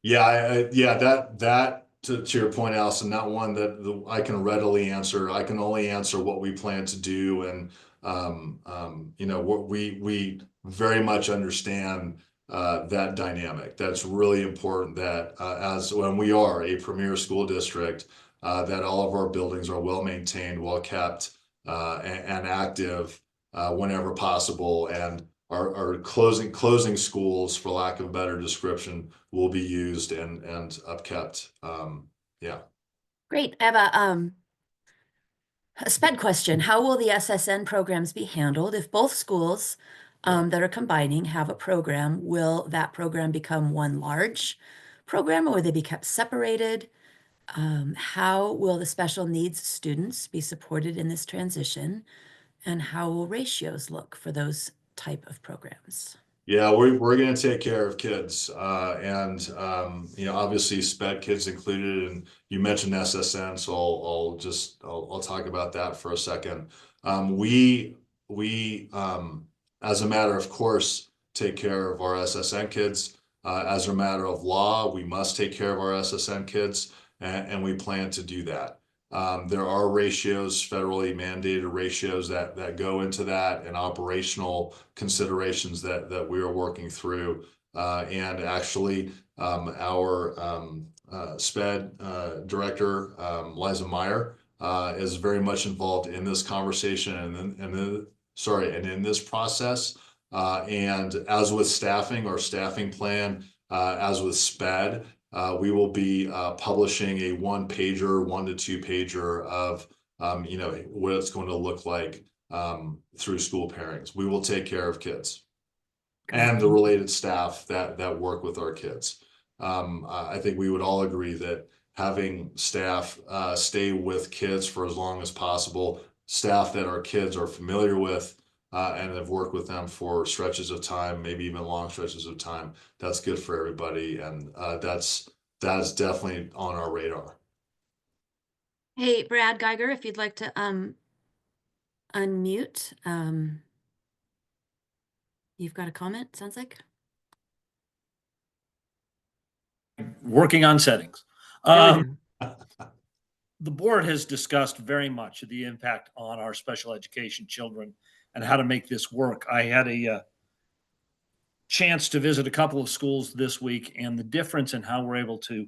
Yeah, yeah, that to your point, Allison, not one that I can readily answer. I can only answer what we plan to do, and what we very much understand that dynamic. That's really important that as when we are a premier school district, that all of our buildings are well maintained, well kept, and active whenever possible, and our closing schools, for lack of a better description, will be used and upkept. Yeah. Great. I have a SPED question. How will the SSN programs be handled if both schools that are combining have a program? Will that program become one large program, or will they be kept separated? How will the special needs students be supported in this transition? And how will ratios look for those type of programs? Yeah, we're gonna take care of kids, and obviously SPED kids included. And you mentioned SSN, so I'll talk about that for a second. We as a matter of course take care of our SSN kids. As a matter of law, we must take care of our SSN kids, and we plan to do that. There are ratios, federally mandated ratios that go into that, and operational considerations that we are working through. And actually, our SPED director, Liza Meyer, is very much involved in this conversation and in this process. And as with staffing, our staffing plan, as with SPED, we will be publishing a 1-pager, 1 to 2 pager of what it's going to look like through school pairings. We will take care of kids and the related staff that work with our kids. I think we would all agree that having staff stay with kids for as long as possible, staff that our kids are familiar with, and have worked with them for stretches of time, maybe even long stretches of time, that's good for everybody, and that is definitely on our radar. Hey, Brad Geiger, if you'd like to unmute. You've got a comment, sounds like. Working on settings. There we go. The board has discussed very much the impact on our special education children and how to make this work. I had a chance to visit a couple of schools this week, and the difference in how we're able to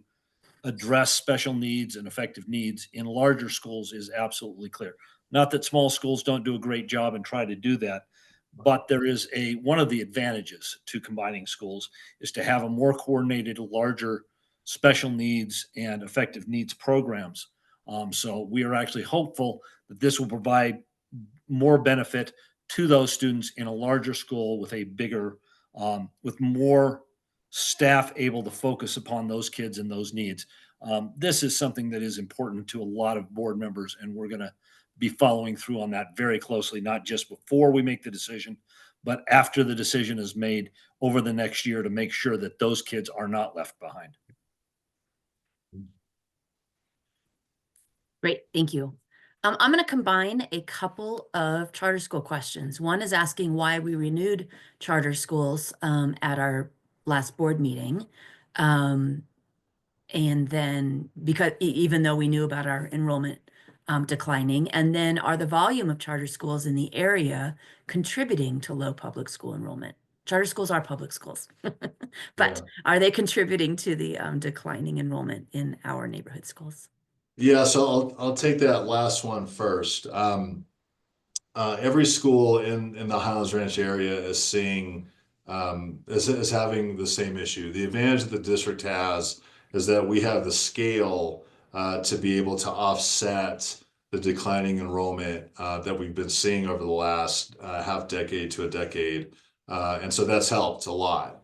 address special needs and affective needs in larger schools is absolutely clear. Not that small schools don't do a great job and try to do that, but there is one of the advantages to combining schools is to have a more coordinated, larger special needs and affective needs programs. So we are actually hopeful that this will provide more benefit to those students in a larger school with a bigger, with more staff able to focus upon those kids and those needs. This is something that is important to a lot of board members, and we're going to be following through on that very closely, not just before we make the decision, but after the decision is made over the next year to make sure that those kids are not left behind. Great, thank you. I'm going to combine a couple of charter school questions. One is asking why we renewed charter schools at our last board meeting. And then because even though we knew about our enrollment declining, and then are the volume of charter schools in the area contributing to low public school enrollment? Charter schools are public schools, but are they contributing to the declining enrollment in our neighborhood schools? Yeah, so I'll take that last one first. Every school in the Highlands Ranch area is seeing is having the same issue. The advantage that the district has is that we have the scale to be able to offset the declining enrollment that we've been seeing over the last half decade to a decade, and so that's helped a lot.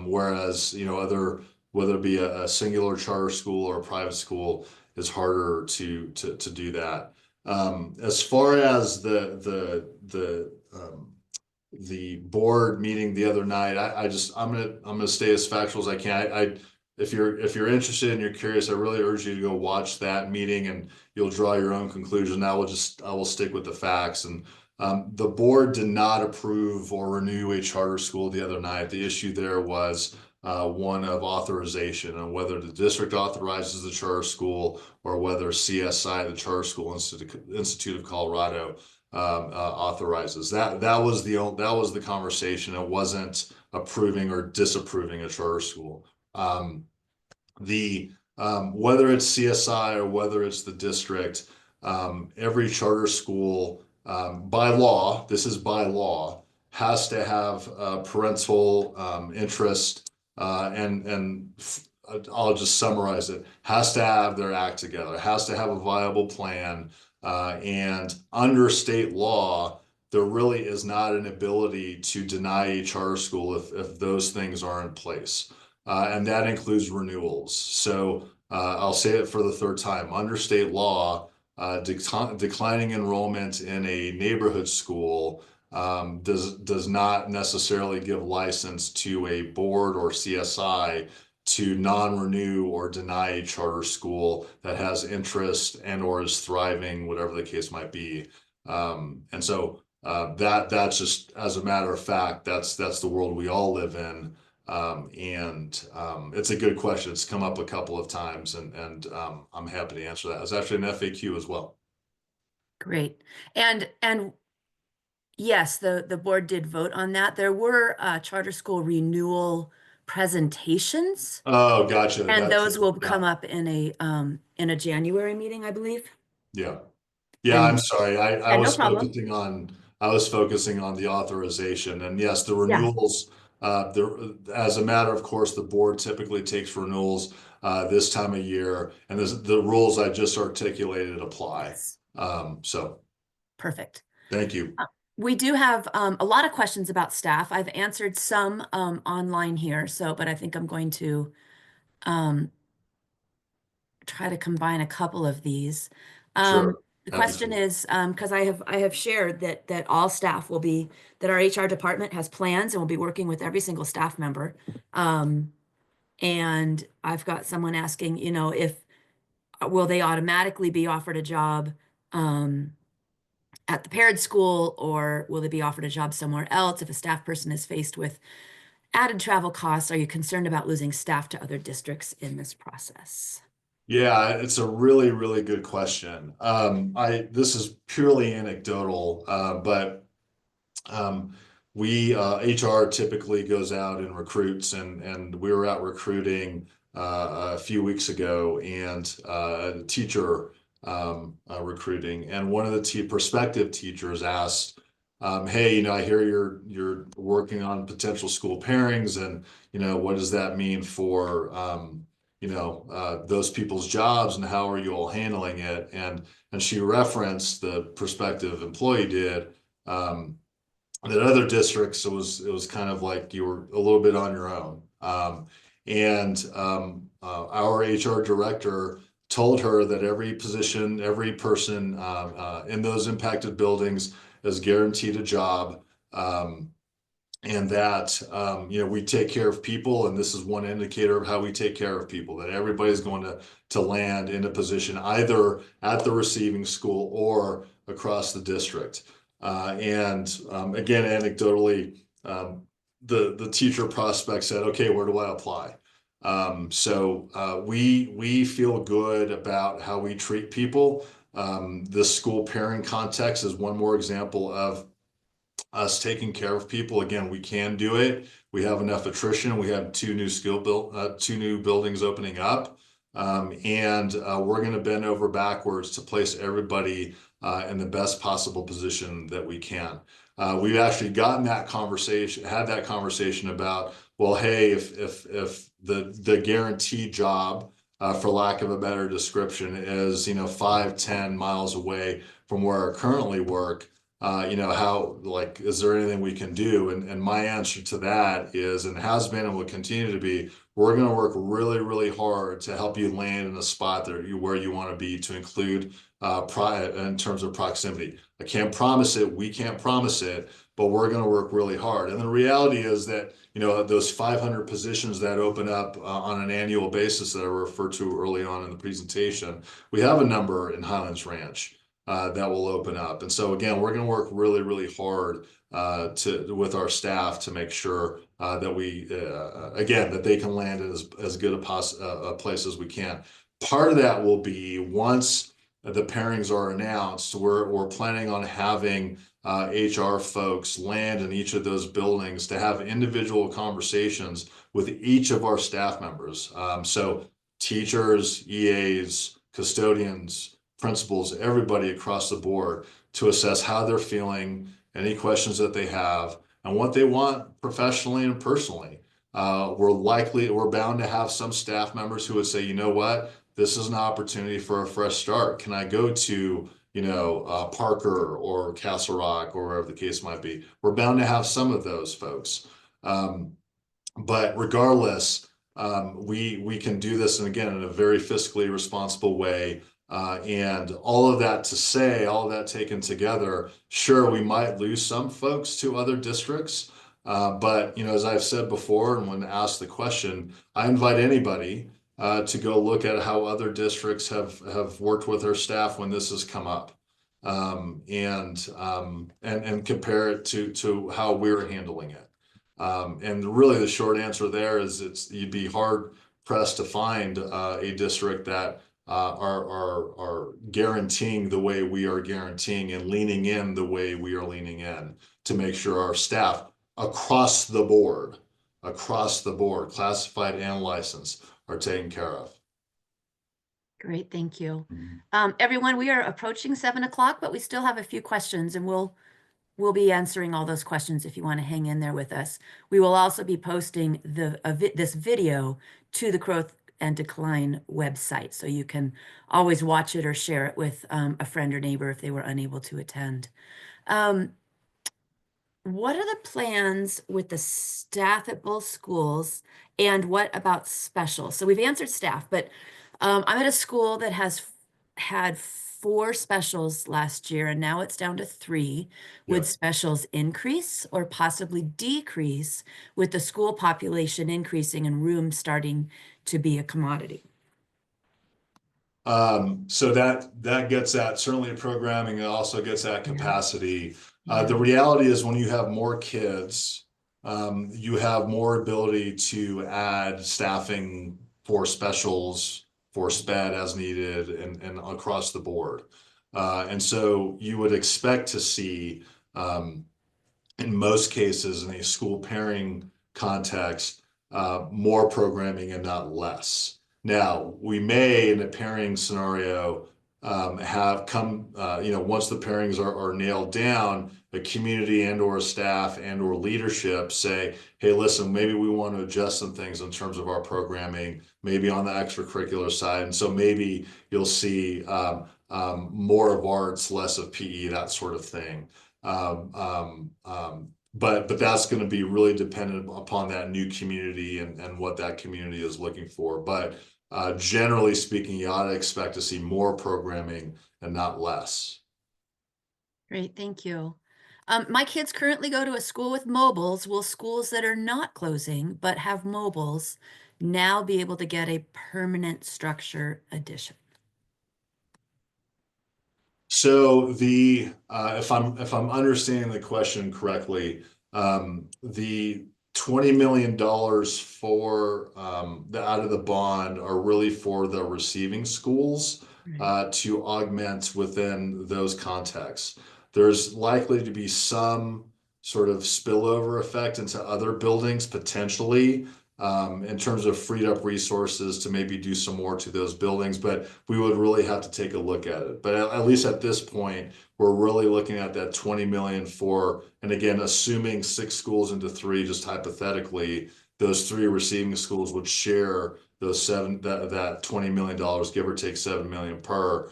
Whereas whether it be a singular charter school or a private school, it's harder to do that. As far as the board meeting the other night, I'm gonna stay as factual as I can. if you're interested and you're curious, I really urge you to go watch that meeting, and you'll draw your own conclusion. I will stick with the facts. And the board did not approve or renew a charter school the other night. The issue there was one of authorization, and whether the district authorizes the charter school or whether CSI, the Charter School Institute of Colorado, authorizes. That was the conversation. It wasn't approving or disapproving a charter school. Whether it's CSI or whether it's the district, every charter school, by law, this is by law, has to have parental interest, and I'll just summarize it, has to have their act together, has to have a viable plan, and under state law, there really is not an ability to deny a charter school if those things are in place. And that includes renewals. So I'll say it for the third time. Under state law, declining enrollment in a neighborhood school does not necessarily give license to a board or CSI to non-renew or deny a charter school that has interest and or is thriving, whatever the case might be. And so that's just, as a matter of fact, that's the world we all live in. It's a good question. It's come up a couple of times, and I'm happy to answer that. It's actually an FAQ as well. Great. And yes, the board did vote on that. There were charter school renewal presentations, Oh, gotcha. and those will yeah. come up in a January meeting, I believe. Yeah. Yeah, I'm sorry. I no was problem. focusing on the authorization, and yes, the Yeah. renewals, as a matter of course, the board typically takes renewals this time of year, and the rules I just articulated apply. Yes. So Perfect. thank you. We do have a lot of questions about staff. I've answered some online here, but I think I'm going to try to combine a couple of these. Sure. The Happy question to. is, because I have shared that all staff will be, that our HR department has plans and will be working with every single staff member. And I've got someone asking, if will they automatically be offered a job at the paired school, or will they be offered a job somewhere else if a staff person is faced with added travel costs? Are you concerned about losing staff to other districts in this process? Yeah, it's a really, really good question. This is purely anecdotal, but HR typically goes out and recruits, and we were out recruiting a few weeks ago, and a teacher recruiting, and one of the prospective teachers asked, hey, I hear you're working on potential school pairings, and what does that mean for those people's jobs, and how are you all handling it? And she referenced, the prospective employee did, that other districts, it was kind of like you were a little bit on your own. Our HR director told her that every position, every person in those impacted buildings is guaranteed a job. And that, we take care of people, and this is one indicator of how we take care of people, that everybody's going to land in a position either at the receiving school or across the district. Again, anecdotally, the teacher prospect said, okay, where do I apply? We feel good about how we treat people. This school pairing context is one more example of us taking care of people. Again, we can do it. We have enough attrition. We have two new buildings opening up. We're going to bend over backwards to place everybody in the best possible position that we can. We've actually had that conversation about, well, hey, if the guaranteed job, for lack of a better description, is 5-10 miles away from where I currently work, is there anything we can do? And my answer to that is, and has been and will continue to be, we're going to work really, really hard to help you land in a spot that where you want to be, to include in terms of proximity. I can't promise it. We can't promise it, but we're going to work really hard. And the reality is that, you know, those 500 positions that open up on an annual basis that I referred to early on in the presentation, we have a number in Highlands Ranch that will open up. And so again, we're going to work really, really hard with our staff to make sure that we, again, that they can land in as good a place as we can. Part of that will be once the pairings are announced, we're planning on having HR folks land in each of those buildings to have individual conversations with each of our staff members. So teachers, EAs, custodians, principals, everybody across the board, to assess how they're feeling, any questions that they have, and what they want professionally and personally. We're bound to have some staff members who would say, you know what, this is an opportunity for a fresh start. Can I go to, you know, Parker or Castle Rock or wherever the case might be? We're bound to have some of those folks. But regardless, we can do this, and again, in a very fiscally responsible way. And all of that to say, all of that taken together, sure, we might lose some folks to other districts. But, you know, as I've said before, and when asked the question, I invite anybody to go look at how other districts have worked with their staff when this has come up, and compare it to how we're handling it. And really, the short answer there is you'd be hard pressed to find a district that are guaranteeing the way we are guaranteeing and leaning in the way we are leaning in to make sure our staff across the board, classified and licensed, are taken care of. Great, thank you. Everyone, we are approaching 7 o'clock, but we still have a few questions, and we'll be answering all those questions if you want to hang in there with us. We will also be posting this video to the Growth and Decline website, so you can always watch it or share it with a friend or neighbor if they were unable to attend. What are the plans with the staff at both schools, and what about specials? So we've answered staff, but I'm at a school that has had 4 specials last year, and now it's down to 3. Would Yeah. specials increase or possibly decrease with the school population increasing and room starting to be a commodity? So that gets at certainly programming. It also gets at Yeah. capacity. Yeah. The reality is when you have more kids, you have more ability to add staffing for specials, for SPED as needed, and across the board. And so you would expect to see, in most cases, in a school pairing context, more programming and not less. Now, we may, in a pairing scenario, have come, you know, once the pairings are nailed down, a community and or staff and or leadership say, hey, listen, maybe we want to adjust some things in terms of our programming, maybe on the extracurricular side. And so maybe you'll see more of arts, less of PE, that sort of thing. But that's going to be really dependent upon that new community and what that community is looking for. But generally speaking, you ought to expect to see more programming and not less. Great, thank you. My kids currently go to a school with mobiles. Will schools that are not closing but have mobiles now be able to get a permanent structure addition? So if I'm understanding the question correctly, the $20 million for out of the bond are really for the receiving schools to augment within those contexts. There's likely to be some sort of spillover effect into other buildings potentially, in terms of freed up resources to maybe do some more to those buildings, but we would really have to take a look at it. But at least at this point, we're really looking at that 20 million for, and again, assuming 6 schools into 3, just hypothetically, those 3 receiving schools would share those that $20 million, give or take 7 million per,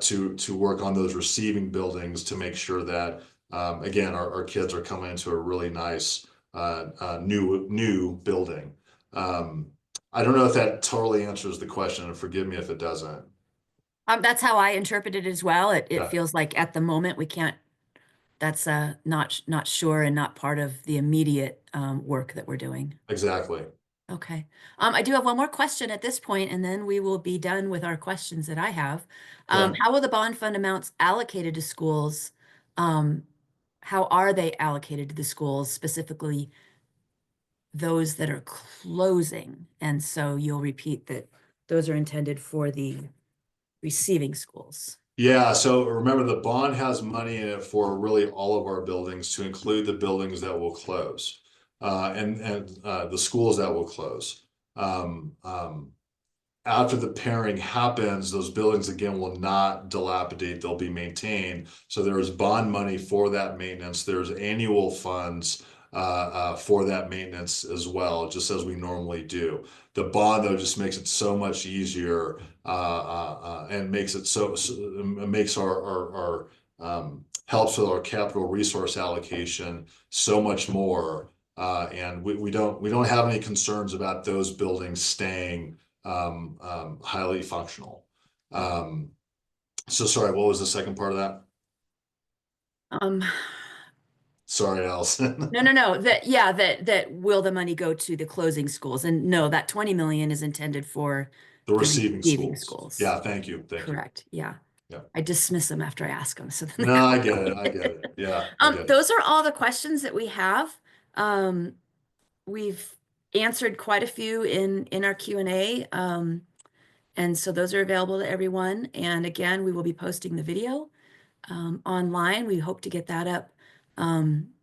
to work on those receiving buildings to make sure that, again, our kids are coming into a really nice new building. I don't know if that totally answers the question, and forgive me if it doesn't. That's how I interpreted it as well. It Yeah. feels like at the moment we can't, that's not sure and not part of the immediate work that we're doing. Exactly. Okay. I do have one more question at this point, and then we will be done with our questions that I have. Okay. How will the bond fund amounts allocated to schools? How are they allocated to the schools, specifically those that are closing? And so you'll repeat that those are intended for the receiving schools. Yeah, so remember the bond has money in it for really all of our buildings, to include the buildings that will close. And the schools that will close. After the pairing happens, those buildings again will not dilapidate, they'll be maintained. So there is bond money for that maintenance. There's annual funds for that maintenance as well, just as we normally do. The bond though just makes it so much easier and makes it makes our helps with our capital resource allocation so much more. And we don't have any concerns about those buildings staying highly functional. So sorry, what was the second part of that? Um, Sorry, Allison. no. That will the money go to the closing schools? And no, that 20 million is intended for The receiving receiving schools. schools. Yeah, thank you. Correct. Yeah. Yeah. I dismiss them after I ask them. So then No, I get it. I get it. Yeah, I get it. those are all the questions that we have. We've answered quite a few in our Q&A. And so those are available to everyone. And again, we will be posting the video online. We hope to get that up.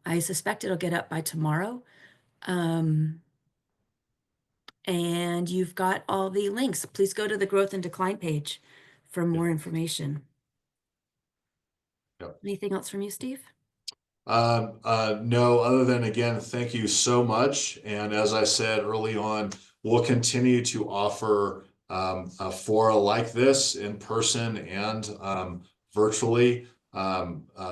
I suspect it'll get up by tomorrow. And you've got all the links. Please go to the Growth and Decline page for more information. Yep. Anything else from you, Steve? No, other than again, thank you so much. And as I said early on, we'll continue to offer a fora like this in person and virtually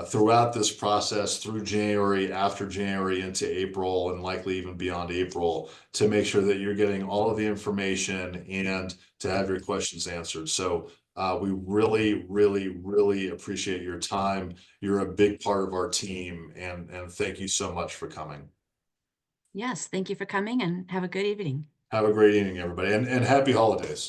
throughout this process, through January, after January, into April, and likely even beyond April, to make sure that you're getting all of the information and to have your questions answered. So we really, really, really appreciate your time. You're a big part of our team, and thank you so much for coming. Yes, thank you for coming and have a good evening. Have a great evening, everybody, and happy holidays.